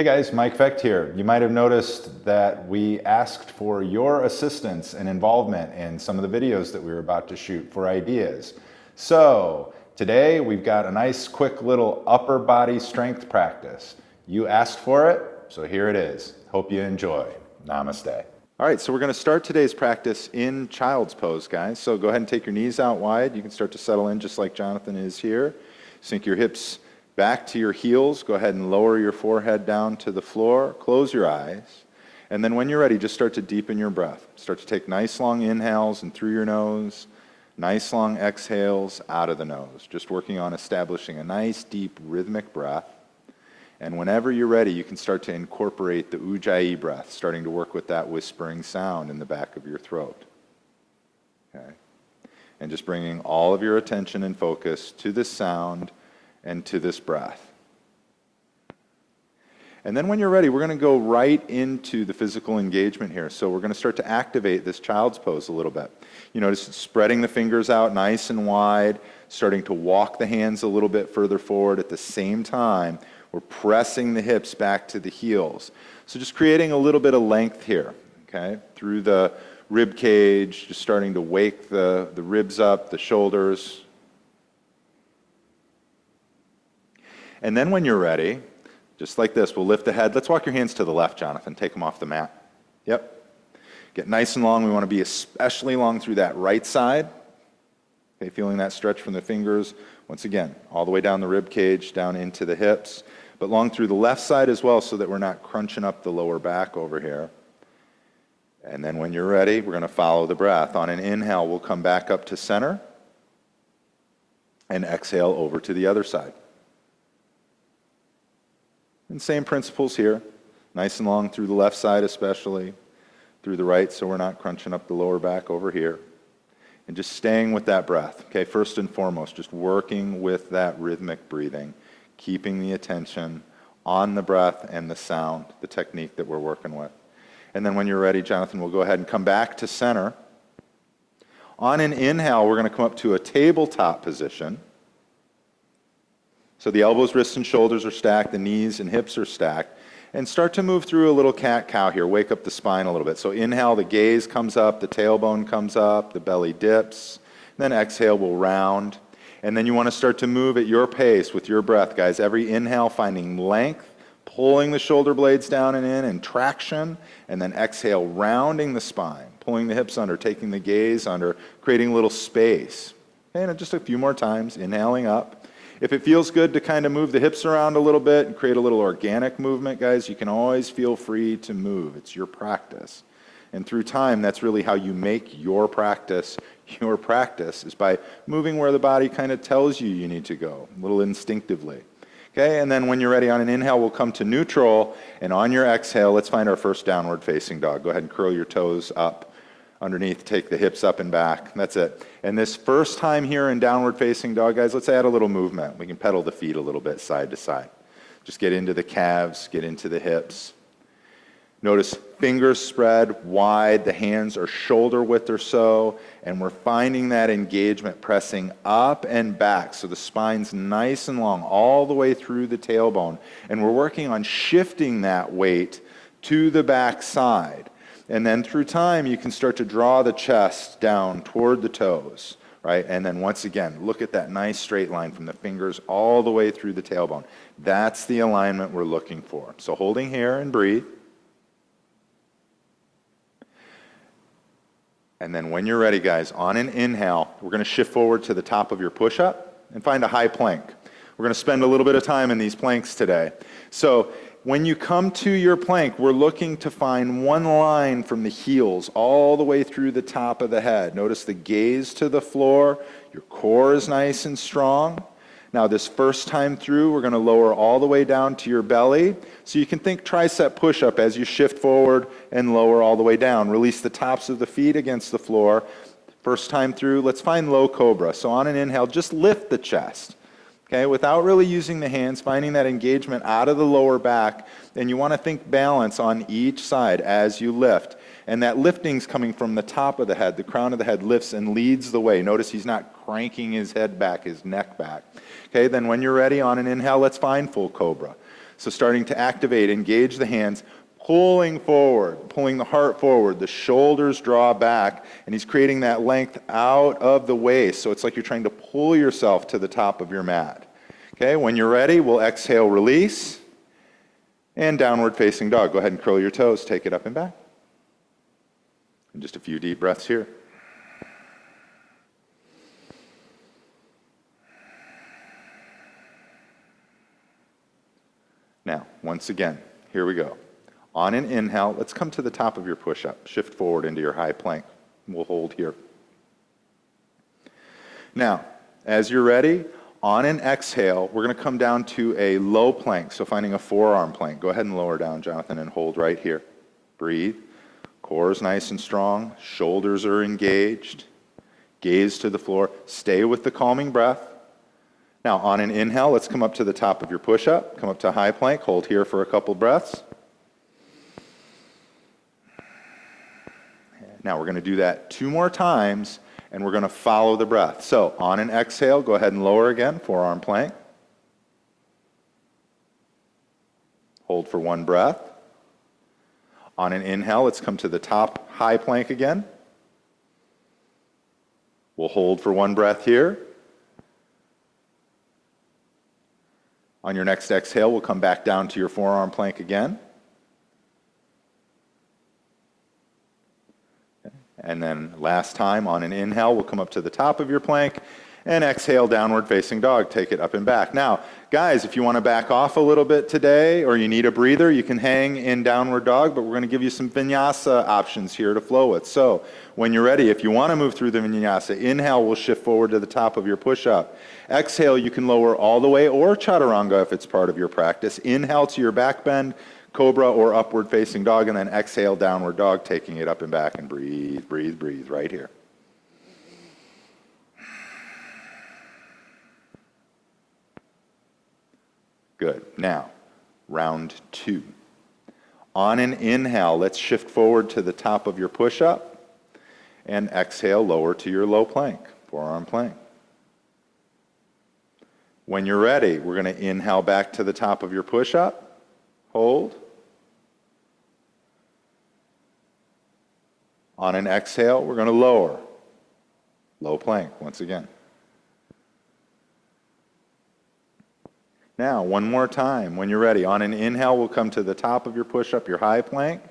Hey guys, Mike Fecht here. You might have noticed that we asked for your assistance and involvement in some of the videos that we were about to shoot for ideas. So today we've got a nice quick little upper body strength practice. You asked for it, so here it is. Hope you enjoy. Namaste. All right, so we're going to start today's practice in child's pose, guys. So go ahead and take your knees out wide. You can start to settle in just like Jonathan is here. Sink your hips back to your heels. Go ahead and lower your forehead down to the floor. Close your eyes. And then when you're ready, just start to deepen your breath. Start to take nice long inhales and through your nose. Nice long exhales out of the nose. Just working on establishing a nice deep rhythmic breath. And whenever you're ready, you can start to incorporate the Ujjayi breath, starting to work with that whispering sound in the back of your throat. Okay. And just bringing all of your attention and focus to this sound and to this breath. And then when you're ready, we're going to go right into the physical engagement here. So we're going to start to activate this child's pose a little bit. You notice spreading the fingers out nice and wide, starting to walk the hands a little bit further forward. At the same time, we're pressing the hips back to the heels. So just creating a little bit of length here, okay, through the rib cage, just starting to wake the ribs up, the shoulders. And then when you're ready, just like this, we'll lift the head. Let's walk your hands to the left, Jonathan. Take them off the mat. Yep. Get nice and long. We want to be especially long through that right side. Okay, feeling that stretch from the fingers. Once again, all the way down the rib cage, down into the hips. But long through the left side as well so that we're not crunching up the lower back over here. And then when you're ready, we're going to follow the breath. On an inhale, we'll come back up to center. And exhale over to the other side. And same principles here, nice and long through the left side especially, through the right so we're not crunching up the lower back over here. And just staying with that breath, okay, first and foremost, just working with that rhythmic breathing, keeping the attention on the breath and the sound, the technique that we're working with. And then when you're ready, Jonathan, we'll go ahead and come back to center. On an inhale, we're going to come up to a tabletop position. So the elbows, wrists, and shoulders are stacked, the knees and hips are stacked, and start to move through a little cat-cow here, wake up the spine a little bit. So inhale, the gaze comes up, the tailbone comes up, the belly dips, then exhale, we'll round, and then you want to start to move at your pace with your breath, guys. Every inhale, finding length, pulling the shoulder blades down and in, and traction, and then exhale, rounding the spine, pulling the hips under, taking the gaze under, creating a little space. And just a few more times, inhaling up. If it feels good to kind of move the hips around a little bit and create a little organic movement, guys, you can always feel free to move. It's your practice. And through time, that's really how you make your practice. Your practice is by moving where the body kind of tells you you need to go, a little instinctively. Okay, and then when you're ready on an inhale, we'll come to neutral. And on your exhale, let's find our first downward facing dog. Go ahead and curl your toes up. Underneath, take the hips up and back. That's it. And this first time here in downward facing dog, guys, let's add a little movement. We can pedal the feet a little bit side to side. Just get into the calves, get into the hips. Notice fingers spread wide, the hands are shoulder width or so, and we're finding that engagement pressing up and back. So the spine's nice and long all the way through the tailbone. And we're working on shifting that weight to the back side. And then through time, you can start to draw the chest down toward the toes, right? And then once again, look at that nice straight line from the fingers all the way through the tailbone. That's the alignment we're looking for. So holding here and breathe. And then when you're ready, guys, on an inhale, we're going to shift forward to the top of your push-up and find a high plank. We're going to spend a little bit of time in these planks today. So when you come to your plank, we're looking to find one line from the heels all the way through the top of the head. Notice the gaze to the floor. Your core is nice and strong. Now this first time through, we're going to lower all the way down to your belly. So you can think tricep push-up as you shift forward and lower all the way down. Release the tops of the feet against the floor. First time through, let's find low cobra. So on an inhale, just lift the chest. Okay, without really using the hands, finding that engagement out of the lower back, and you want to think balance on each side as you lift. And that lifting's coming from the top of the head. The crown of the head lifts and leads the way. Notice he's not cranking his head back, his neck back. Okay, then when you're ready on an inhale, let's find full cobra. So starting to activate, engage the hands, pulling forward, pulling the heart forward, the shoulders draw back, and he's creating that length out of the waist. So it's like you're trying to pull yourself to the top of your mat. Okay, when you're ready, we'll exhale, release, and downward facing dog. Go ahead and curl your toes, take it up and back. And just a few deep breaths here. Now, once again, here we go. On an inhale, let's come to the top of your push-up. Shift forward into your high plank. We'll hold here. Now, as you're ready, on an exhale, we're going to come down to a low plank, so finding a forearm plank. Go ahead and lower down, Jonathan, and hold right here. Breathe. Core is nice and strong. Shoulders are engaged. Gaze to the floor. Stay with the calming breath. Now, on an inhale, let's come up to the top of your push-up. Come up to high plank. Hold here for a couple breaths. Now, we're going to do that 2 more times, and we're going to follow the breath. So, on an exhale, go ahead and lower again, forearm plank. Hold for 1 breath. On an inhale, let's come to the top high plank again. We'll hold for 1 breath here. On your next exhale, we'll come back down to your forearm plank again. And then last time, on an inhale, we'll come up to the top of your plank and exhale, downward facing dog. Take it up and back. Now, guys, if you want to back off a little bit today or you need a breather, you can hang in downward dog, but we're going to give you some vinyasa options here to flow with. So when you're ready, if you want to move through the vinyasa, inhale will shift forward to the top of your push-up. Exhale, you can lower all the way, or chaturanga if it's part of your practice. Inhale to your back bend, cobra or upward facing dog, and then exhale, downward dog, taking it up and back, and breathe, breathe, breathe right here. Good. Now, round 2. On an inhale, let's shift forward to the top of your push-up, and exhale, lower to your low plank, forearm plank. When you're ready, we're going to inhale back to the top of your push-up, hold. On an exhale, we're going to lower, low plank once again. Now, one more time, when you're ready. On an inhale, we'll come to the top of your push-up, your high plank.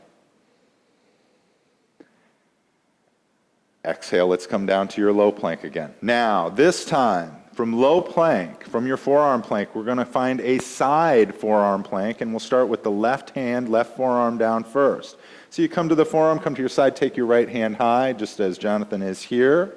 Exhale, let's come down to your low plank again. Now, this time, from low plank, from your forearm plank, we're going to find a side forearm plank, and we'll start with the left hand, left forearm down first. So you come to the forearm, come to your side, take your right hand high, just as Jonathan is here.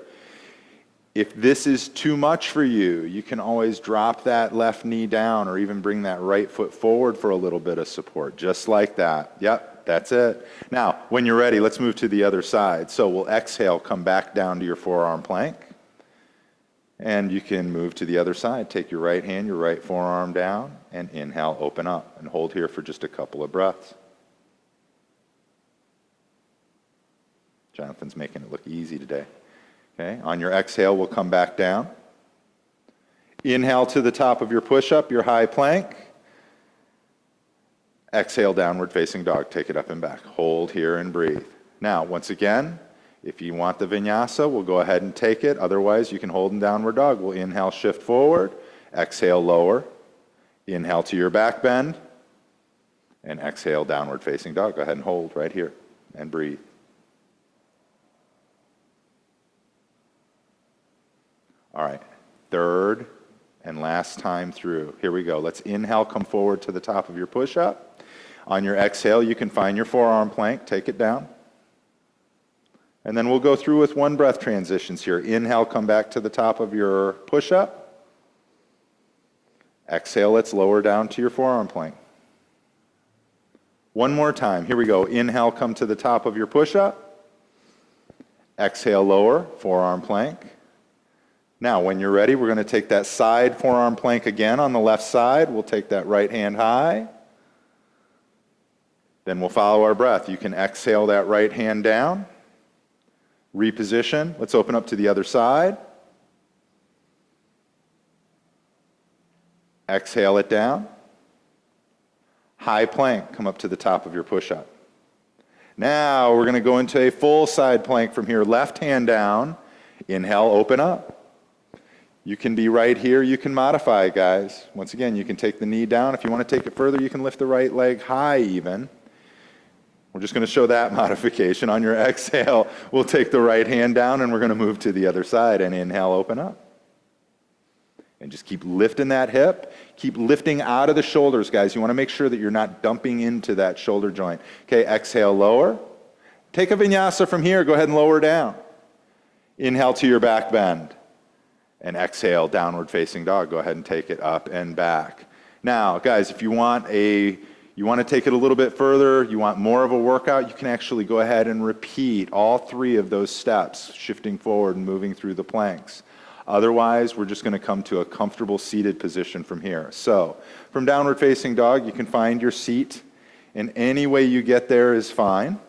If this is too much for you, you can always drop that left knee down or even bring that right foot forward for a little bit of support, just like that. Yep, that's it. Now, when you're ready, let's move to the other side. So we'll exhale, come back down to your forearm plank. And you can move to the other side. Take your right hand, your right forearm down, and inhale, open up, and hold here for just a couple of breaths. Jonathan's making it look easy today. Okay, on your exhale, we'll come back down. Inhale to the top of your push-up, your high plank. Exhale, downward facing dog. Take it up and back. Hold here and breathe. Now, once again, if you want the vinyasa, we'll go ahead and take it. Otherwise, you can hold in downward dog. We'll inhale, shift forward. Exhale, lower. Inhale to your back bend. And exhale, downward facing dog. Go ahead and hold right here and breathe. All right, third and last time through. Here we go. Let's inhale, come forward to the top of your push-up. On your exhale, you can find your forearm plank. Take it down. And then we'll go through with 1 breath transitions here. Inhale, come back to the top of your push-up. Exhale, let's lower down to your forearm plank. One more time. Here we go. Inhale, come to the top of your push-up. Exhale, lower, forearm plank. Now, when you're ready, we're going to take that side forearm plank again on the left side. We'll take that right hand high. Then we'll follow our breath. You can exhale that right hand down. Reposition. Let's open up to the other side. Exhale it down. High plank, come up to the top of your push-up. Now we're going to go into a full side plank from here. Left hand down. Inhale, open up. You can be right here. You can modify, guys. Once again, you can take the knee down. If you want to take it further, you can lift the right leg high even. We're just going to show that modification. On your exhale, we'll take the right hand down and we're going to move to the other side and inhale, open up. And just keep lifting that hip. Keep lifting out of the shoulders, guys. You want to make sure that you're not dumping into that shoulder joint. Okay, exhale, lower. Take a vinyasa from here. Go ahead and lower down. Inhale to your back bend. And exhale, downward facing dog. Go ahead and take it up and back. Now, guys, if you want to take it a little bit further, you want more of a workout, you can actually go ahead and repeat all 3 of those steps, shifting forward and moving through the planks. Otherwise, we're just going to come to a comfortable seated position from here. So, from downward facing dog, you can find your seat, and any way you get there is fine.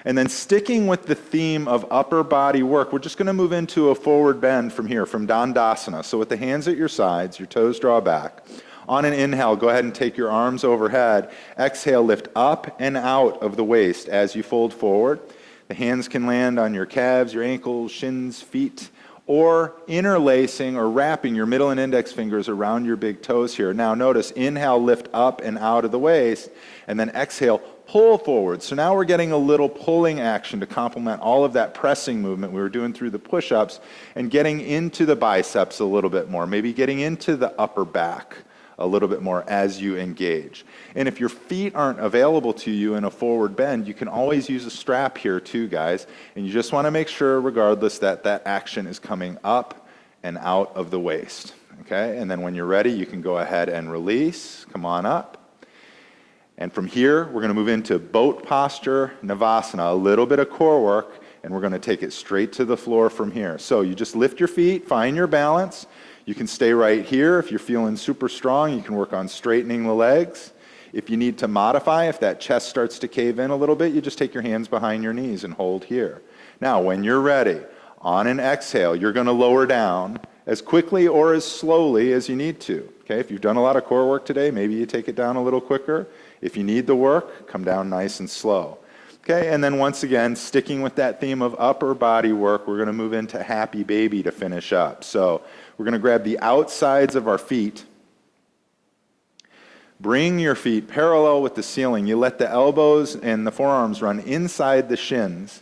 And then sticking with the theme of upper body work, we're just going to move into a forward bend from here, from Dandasana. So with the hands at your sides, your toes draw back. On an inhale, go ahead and take your arms overhead. Exhale, lift up and out of the waist as you fold forward. The hands can land on your calves, your ankles, shins, feet, or interlacing or wrapping your middle and index fingers around your big toes here. Now notice, inhale, lift up and out of the waist, and then exhale, pull forward. So now we're getting a little pulling action to complement all of that pressing movement we were doing through the push-ups and getting into the biceps a little bit more, maybe getting into the upper back a little bit more as you engage. And if your feet aren't available to you in a forward bend, you can always use a strap here too, guys. And you just want to make sure, regardless, that that action is coming up and out of the waist. Okay? And then when you're ready, you can go ahead and release. Come on up. And from here, we're going to move into boat posture, Navasana, a little bit of core work, and we're going to take it straight to the floor from here. So you just lift your feet, find your balance. You can stay right here. If you're feeling super strong, you can work on straightening the legs. If you need to modify, if that chest starts to cave in a little bit, you just take your hands behind your knees and hold here. Now, when you're ready, on an exhale, you're going to lower down as quickly or as slowly as you need to. Okay? If you've done a lot of core work today, maybe you take it down a little quicker. If you need the work, come down nice and slow. Okay, and then once again, sticking with that theme of upper body work, we're going to move into happy baby to finish up. So we're going to grab the outsides of our feet. Bring your feet parallel with the ceiling. You let the elbows and the forearms run inside the shins.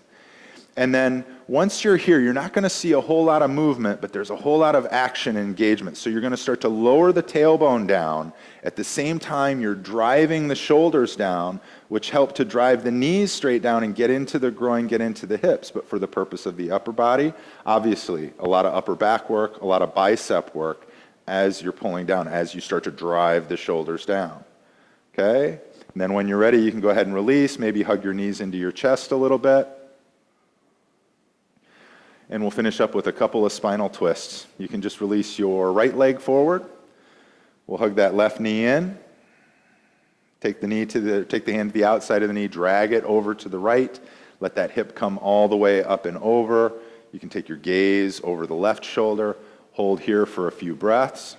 And then once you're here, you're not going to see a whole lot of movement, but there's a whole lot of action and engagement. So you're going to start to lower the tailbone down. At the same time, you're driving the shoulders down, which help to drive the knees straight down and get into the groin, get into the hips. But for the purpose of the upper body, obviously, a lot of upper back work, a lot of bicep work as you're pulling down, as you start to drive the shoulders down. Okay? And then when you're ready, you can go ahead and release, maybe hug your knees into your chest a little bit. And we'll finish up with a couple of spinal twists. You can just release your right leg forward. We'll hug that left knee in. Take the hand to the outside of the knee, drag it over to the right. Let that hip come all the way up and over. You can take your gaze over the left shoulder. Hold here for a few breaths.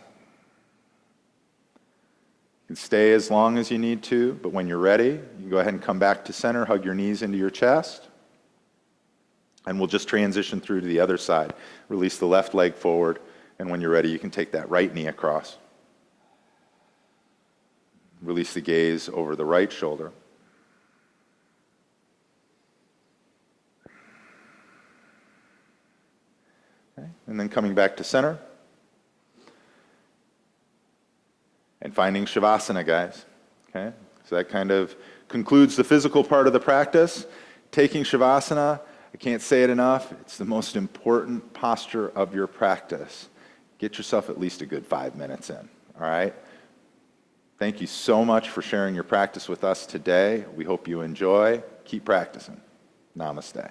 You can stay as long as you need to, but when you're ready, you can go ahead and come back to center, hug your knees into your chest. And we'll just transition through to the other side. Release the left leg forward, and when you're ready, you can take that right knee across. Release the gaze over the right shoulder. Okay. And then coming back to center. And finding Shavasana, guys. Okay? So that kind of concludes the physical part of the practice. Taking Shavasana, I can't say it enough, it's the most important posture of your practice. Get yourself at least a good 5 minutes in, all right? Thank you so much for sharing your practice with us today. We hope you enjoy. Keep practicing. Namaste.